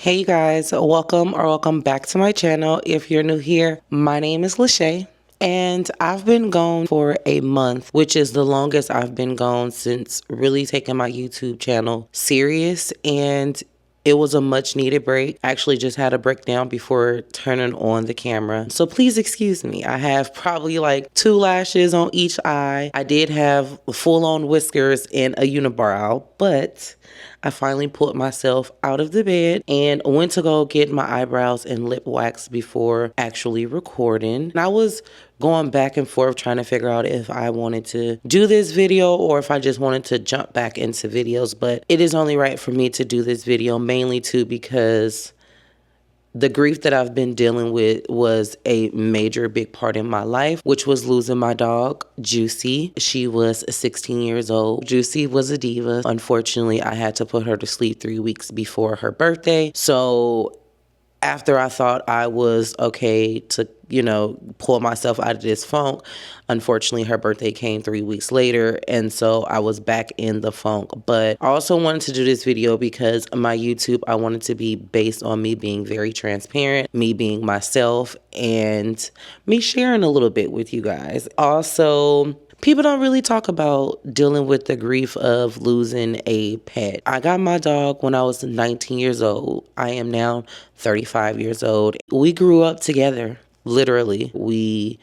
Hey you guys, welcome back to my channel. If you're new here, my name is Lachey and I've been gone for a month, which is the longest I've been gone since really taking my YouTube channel serious, and it was a much needed break. I actually just had a breakdown before turning on the camera. So please excuse me. I have probably like 2 lashes on each eye. I did have full on whiskers and a unibrow, but I finally pulled myself out of the bed and went to go get my eyebrows and lip wax before actually recording. And I was going back and forth trying to figure out if I wanted to do this video or if I just wanted to jump back into videos, but it is only right for me to do this video, mainly too because the grief that I've been dealing with was a major big part in my life, which was losing my dog, Juicy. She was 16 years old. Juicy was a diva. Unfortunately, I had to put her to sleep 3 weeks before her birthday. So after I thought I was okay to, pull myself out of this funk, unfortunately, her birthday came 3 weeks later. And so I was back in the funk. But I also wanted to do this video because my YouTube, I wanted to be based on me being very transparent, me being myself, and me sharing a little bit with you guys. Also, people don't really talk about dealing with the grief of losing a pet. I got my dog when I was 19 years old. I am now 35 years old. We grew up together, literally. We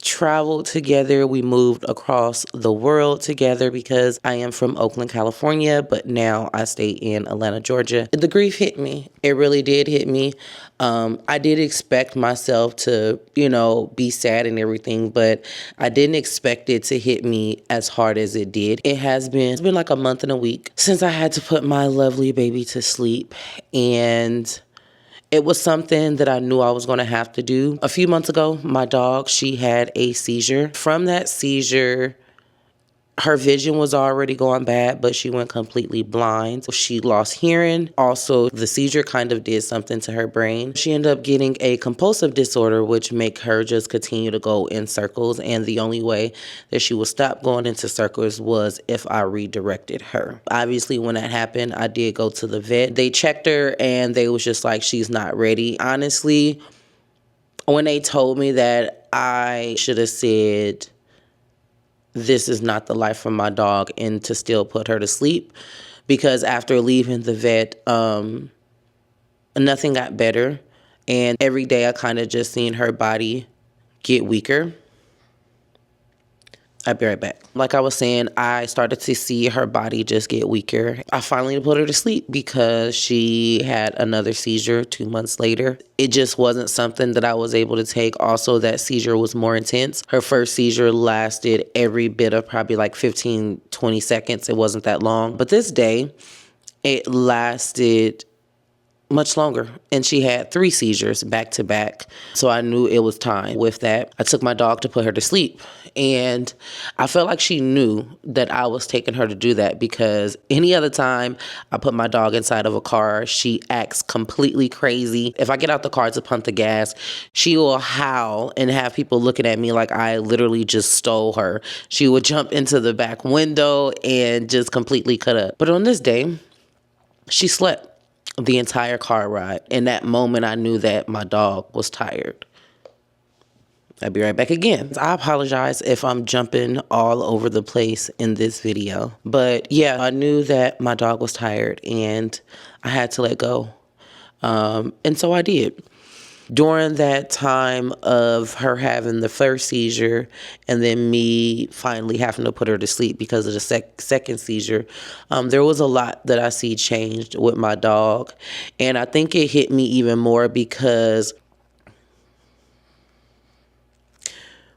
traveled together. We moved across the world together because I am from Oakland, California, but now I stay in Atlanta, Georgia. The grief hit me. It really did hit me. I did expect myself to, be sad and everything, but I didn't expect it to hit me as hard as it did. It's been like a month and a week since I had to put my lovely baby to sleep, and it was something that I knew I was going to have to do. A few months ago, my dog, she had a seizure. From that seizure, her vision was already going bad, but she went completely blind. She lost hearing. Also, the seizure kind of did something to her brain. She ended up getting a compulsive disorder, which make her just continue to go in circles. And the only way that she would stop going into circles was if I redirected her. Obviously, when that happened, I did go to the vet. They checked her and they was just like, she's not ready. Honestly, when they told me that, I should have said, this is not the life for my dog, and to still put her to sleep, because after leaving the vet, nothing got better. And every day I kind of just seen her body get weaker. I'll be right back. Like I was saying, I started to see her body just get weaker. I finally put her to sleep because she had another seizure 2 months later. It just wasn't something that I was able to take. Also, that seizure was more intense. Her first seizure lasted every bit of probably like 15, 20 seconds. It wasn't that long. But this day, it lasted much longer, and she had 3 seizures back to back. So I knew it was time. With that, I took my dog to put her to sleep, and I felt like she knew that I was taking her to do that, because any other time I put my dog inside of a car, she acts completely crazy. If I get out the car to pump the gas, she will howl and have people looking at me like I literally just stole her. She would jump into the back window and just completely cut up. But on this day, she slept the entire car ride. In that moment, I knew that my dog was tired. I'll be right back again. I apologize if I'm jumping all over the place in this video. But yeah, I knew that my dog was tired and I had to let go. And so I did. During that time of her having the first seizure and then me finally having to put her to sleep because of the second seizure, there was a lot that I see changed with my dog. And I think it hit me even more because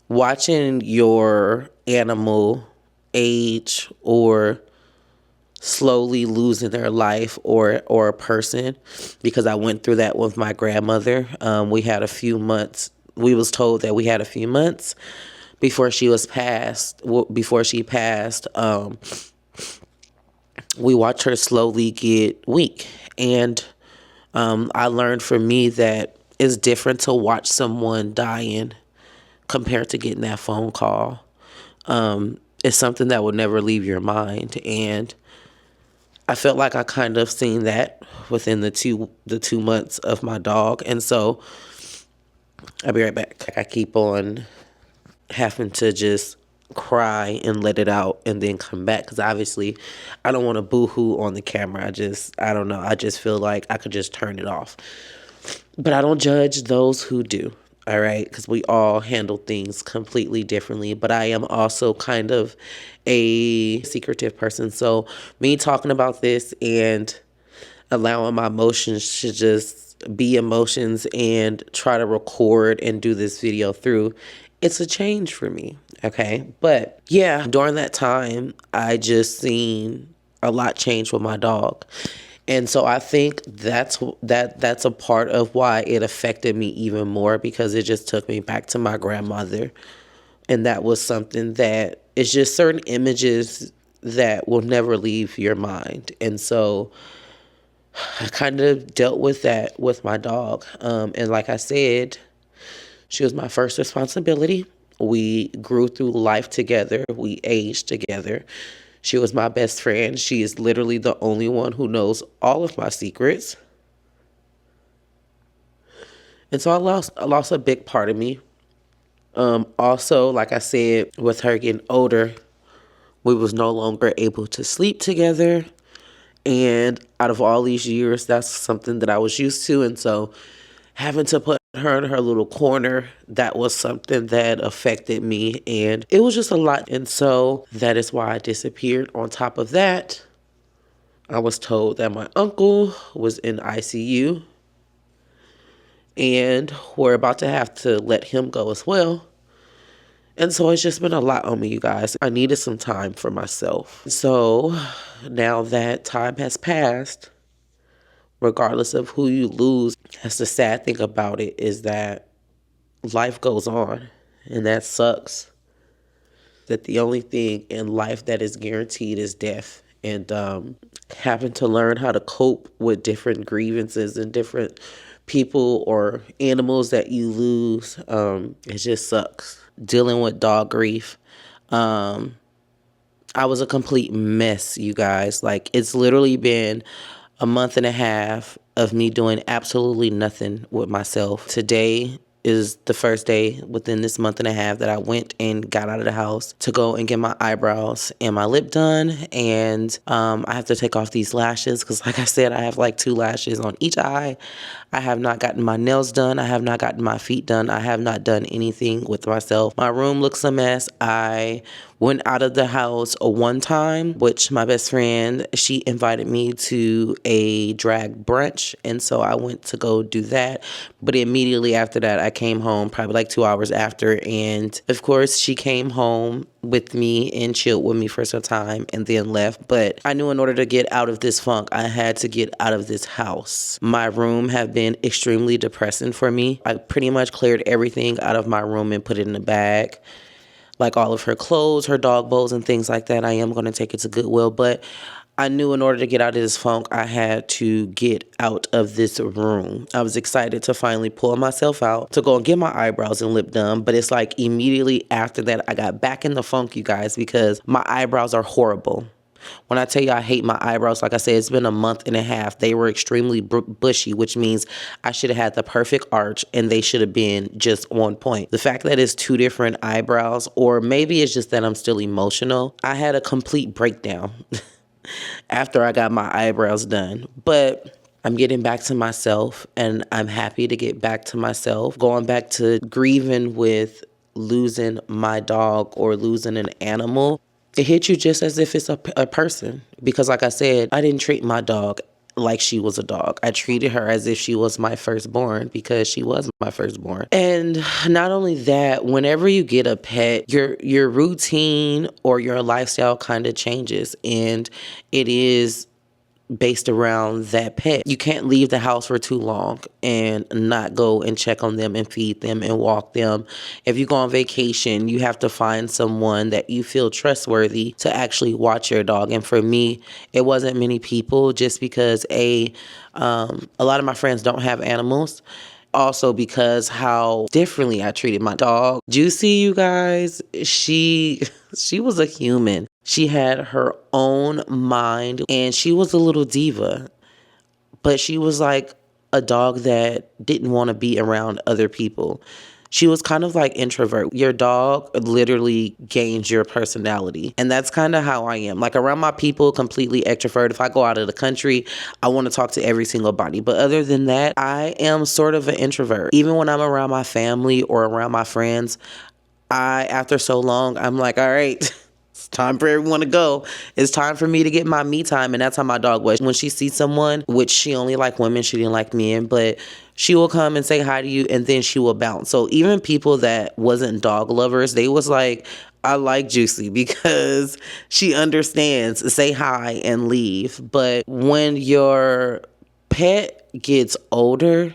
watching your animal age or slowly losing their life, or a person, because I went through that with my grandmother. We had a few months. We was told that we had a few months before she passed. We watched her slowly get weak, and I learned for me that it's different to watch someone dying compared to getting that phone call. It's something that will never leave your mind, and I felt like I kind of seen that within the 2 months of my dog. And so I'll be right back. I keep on having to just cry and let it out and then come back, because obviously I don't want to boo-hoo on the camera. I don't know. I just feel like I could just turn it off. But I don't judge those who do. All right, because we all handle things completely differently. But I am also kind of a secretive person. So me talking about this and allowing my emotions to just be emotions and try to record and do this video through, it's a change for me. Okay. But yeah, during that time, I just seen a lot change with my dog. And so I think that's a part of why it affected me even more, because it just took me back to my grandmother. And that was something that it's just certain images that will never leave your mind. And so I kind of dealt with that with my dog. And like I said, she was my first responsibility. We grew through life together. We aged together. She was my best friend. She is literally the only one who knows all of my secrets. And so I lost a big part of me. Also, like I said, with her getting older, we was no longer able to sleep together. And out of all these years, that's something that I was used to. And so having to put her in her little corner, that was something that affected me. And it was just a lot. And so that is why I disappeared. On top of that, I was told that my uncle was in ICU and we're about to have to let him go as well. And so it's just been a lot on me, you guys. I needed some time for myself. So now that time has passed, regardless of who you lose, that's the sad thing about it, is that life goes on, and that sucks. That the only thing in life that is guaranteed is death. And having to learn how to cope with different grievances and different people or animals that you lose, it just sucks. Dealing with dog grief. I was a complete mess, you guys. Like, it's literally been a month and a half of me doing absolutely nothing with myself. Today is the first day within this month and a half that I went and got out of the house to go and get my eyebrows and my lip done. And I have to take off these lashes because, like I said, I have like 2 lashes on each eye. I have not gotten my nails done. I have not gotten my feet done. I have not done anything with myself. My room looks a mess. I went out of the house one time, which my best friend, she invited me to a drag brunch. And so I went to go do that. But immediately after that, I came home probably like 2 hours after. And of course, she came home with me and chilled with me for some time and then left. But I knew in order to get out of this funk, I had to get out of this house. My room have been extremely depressing for me. I pretty much cleared everything out of my room and put it in a bag. Like all of her clothes, her dog bowls, and things like that. I am going to take it to Goodwill. But I knew in order to get out of this funk, I had to get out of this room. I was excited to finally pull myself out to go and get my eyebrows and lip done. But it's like immediately after that, I got back in the funk, you guys, because my eyebrows are horrible. When I tell you I hate my eyebrows, like I said, it's been a month and a half. They were extremely bushy, which means I should have had the perfect arch and they should have been just on point. The fact that it's 2 different eyebrows, or maybe it's just that I'm still emotional, I had a complete breakdown after I got my eyebrows done. But I'm getting back to myself, and I'm happy to get back to myself. Going back to grieving with losing my dog or losing an animal, it hits you just as if it's a person. Because like I said, I didn't treat my dog like she was a dog. I treated her as if she was my firstborn, because she was my firstborn. And not only that, whenever you get a pet, your routine or your lifestyle kind of changes, and it is based around that pet. You can't leave the house for too long and not go and check on them and feed them and walk them. If you go on vacation, you have to find someone that you feel trustworthy to actually watch your dog. And for me, it wasn't many people, just because a lot of my friends don't have animals. Also because how differently I treated my dog. Juicy, you guys, she was a human. She had her own mind and she was a little diva, but she was like a dog that didn't want to be around other people. She was kind of like introvert. Your dog literally gains your personality. And that's kind of how I am. Like around my people, completely extrovert. If I go out of the country, I want to talk to every single body. But other than that, I am sort of an introvert. Even when I'm around my family or around my friends, after so long, I'm like, all right, it's time for everyone to go. It's time for me to get my me time. And that's how my dog was. When she sees someone, which she only liked women, she didn't like men, but she will come and say hi to you and then she will bounce. So even people that wasn't dog lovers, they was like, I like Juicy because she understands, say hi and leave. But when your pet gets older,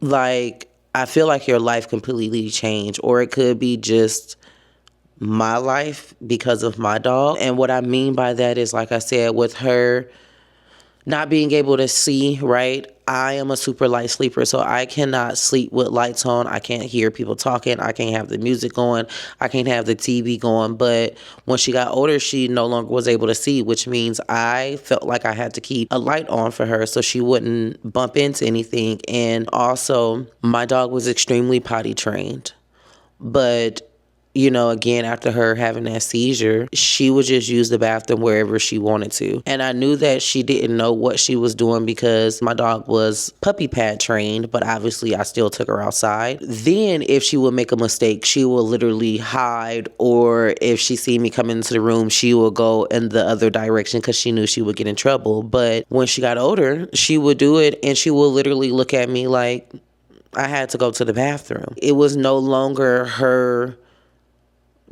like, I feel like your life completely changed, or it could be just my life because of my dog. And what I mean by that is, like I said, with her not being able to see, right? I am a super light sleeper, so I cannot sleep with lights on. I can't hear people talking. I can't have the music going. I can't have the TV going. But when she got older, she no longer was able to see, which means I felt like I had to keep a light on for her so she wouldn't bump into anything. And also, my dog was extremely potty trained. But again, after her having that seizure, she would just use the bathroom wherever she wanted to. And I knew that she didn't know what she was doing because my dog was puppy pad trained, but obviously I still took her outside. Then if she would make a mistake, she will literally hide, or if she see me come into the room, she will go in the other direction because she knew she would get in trouble. But when she got older, she would do it and she will literally look at me like I had to go to the bathroom. It was no longer her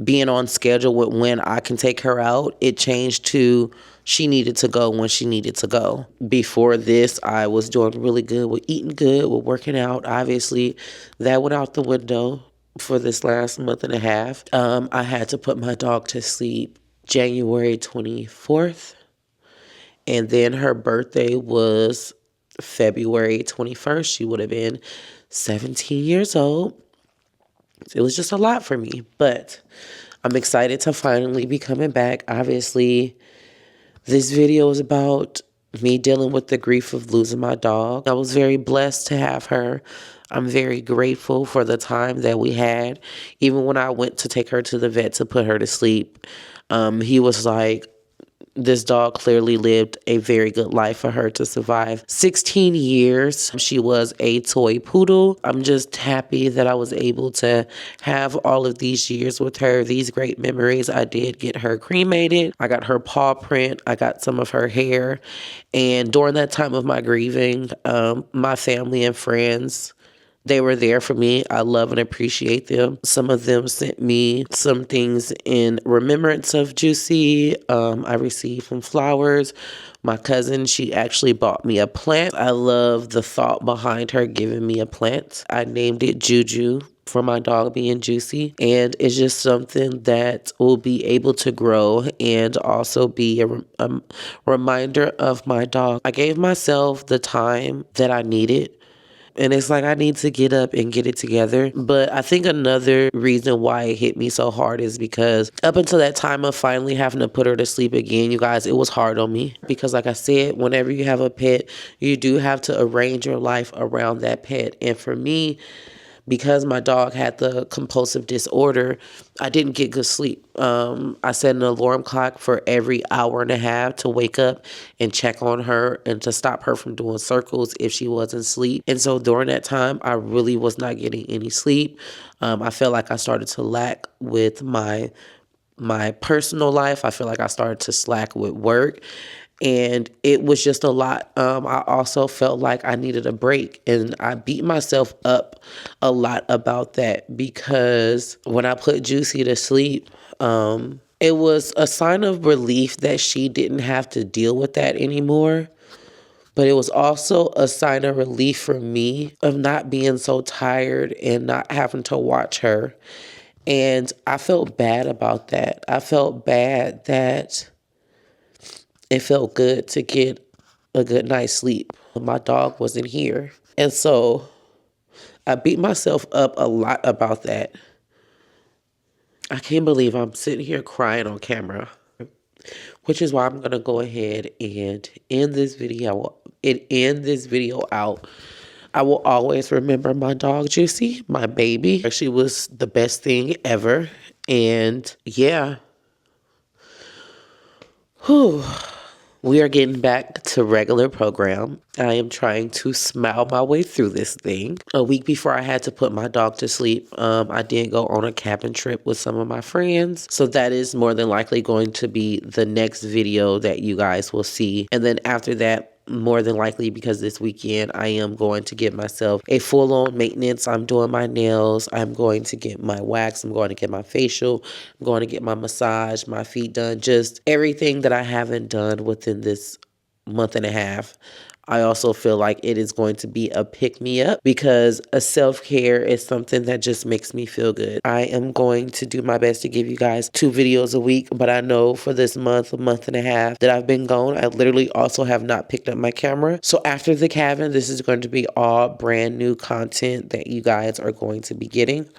being on schedule with when I can take her out. It changed to she needed to go when she needed to go. Before this, I was doing really good with eating good, with working out. Obviously, that went out the window for this last month and a half. I had to put my dog to sleep January 24th. And then her birthday was February 21st. She would have been 17 years old. It was just a lot for me, but I'm excited to finally be coming back. Obviously, this video is about me dealing with the grief of losing my dog. I was very blessed to have her. I'm very grateful for the time that we had. Even when I went to take her to the vet to put her to sleep, he was like, this dog clearly lived a very good life for her to survive 16 years. She was a toy poodle. I'm just happy that I was able to have all of these years with her, these great memories. I did get her cremated. I got her paw print. I got some of her hair. And during that time of my grieving, my family and friends, they were there for me. I love and appreciate them. Some of them sent me some things in remembrance of Juicy. I received some flowers. My cousin, she actually bought me a plant. I love the thought behind her giving me a plant. I named it Juju for my dog being Juicy. And it's just something that will be able to grow and also be a reminder of my dog. I gave myself the time that I needed. And it's like I need to get up and get it together. But I think another reason why it hit me so hard is because up until that time of finally having to put her to sleep again, you guys, it was hard on me. Because like I said, whenever you have a pet, you do have to arrange your life around that pet. And for me, because my dog had the compulsive disorder, I didn't get good sleep. I set an alarm clock for every hour and a half to wake up and check on her and to stop her from doing circles if she wasn't asleep. And so during that time, I really was not getting any sleep. I felt like I started to lack with my personal life. I feel like I started to slack with work. And it was just a lot. I also felt like I needed a break. And I beat myself up a lot about that because when I put Juicy to sleep, it was a sign of relief that she didn't have to deal with that anymore. But it was also a sign of relief for me of not being so tired and not having to watch her. And I felt bad about that. I felt bad that it felt good to get a good night's sleep. My dog wasn't here. And so I beat myself up a lot about that. I can't believe I'm sitting here crying on camera, which is why I'm going to go ahead and end this video. End this video out. I will always remember my dog, Juicy, my baby. She was the best thing ever. And yeah. Whew. We are getting back to regular program. I am trying to smile my way through this thing. A week before I had to put my dog to sleep, I did go on a cabin trip with some of my friends. So that is more than likely going to be the next video that you guys will see. And then after that, more than likely, because this weekend I am going to give myself a full-on maintenance. I'm doing my nails. I'm going to get my wax. I'm going to get my facial. I'm going to get my massage, my feet done. Just everything that I haven't done within this month and a half. I also feel like it is going to be a pick-me-up because a self-care is something that just makes me feel good. I am going to do my best to give you guys 2 videos a week, but I know for this month, a month and a half that I've been gone, I literally also have not picked up my camera. So after the cabin, this is going to be all brand new content that you guys are going to be getting.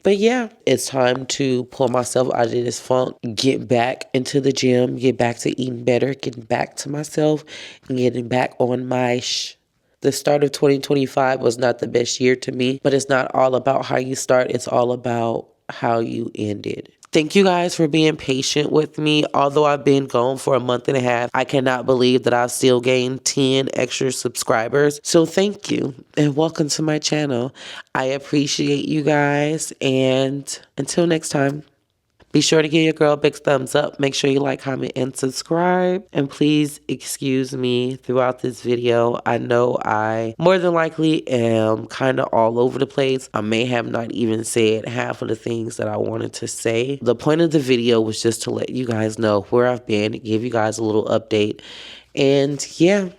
But yeah, it's time to pull myself out of this funk, get back into the gym, get back to eating better, getting back to myself, and getting back on my The start of 2025 was not the best year to me, but it's not all about how you start. It's all about how you end it. Thank you guys for being patient with me. Although I've been gone for a month and a half, I cannot believe that I've still gained 10 extra subscribers. So thank you and welcome to my channel. I appreciate you guys, and until next time. Be sure to give your girl a big thumbs up. Make sure you like, comment, and subscribe. And please excuse me throughout this video. I know I more than likely am kind of all over the place. I may have not even said half of the things that I wanted to say. The point of the video was just to let you guys know where I've been, give you guys a little update. And yeah,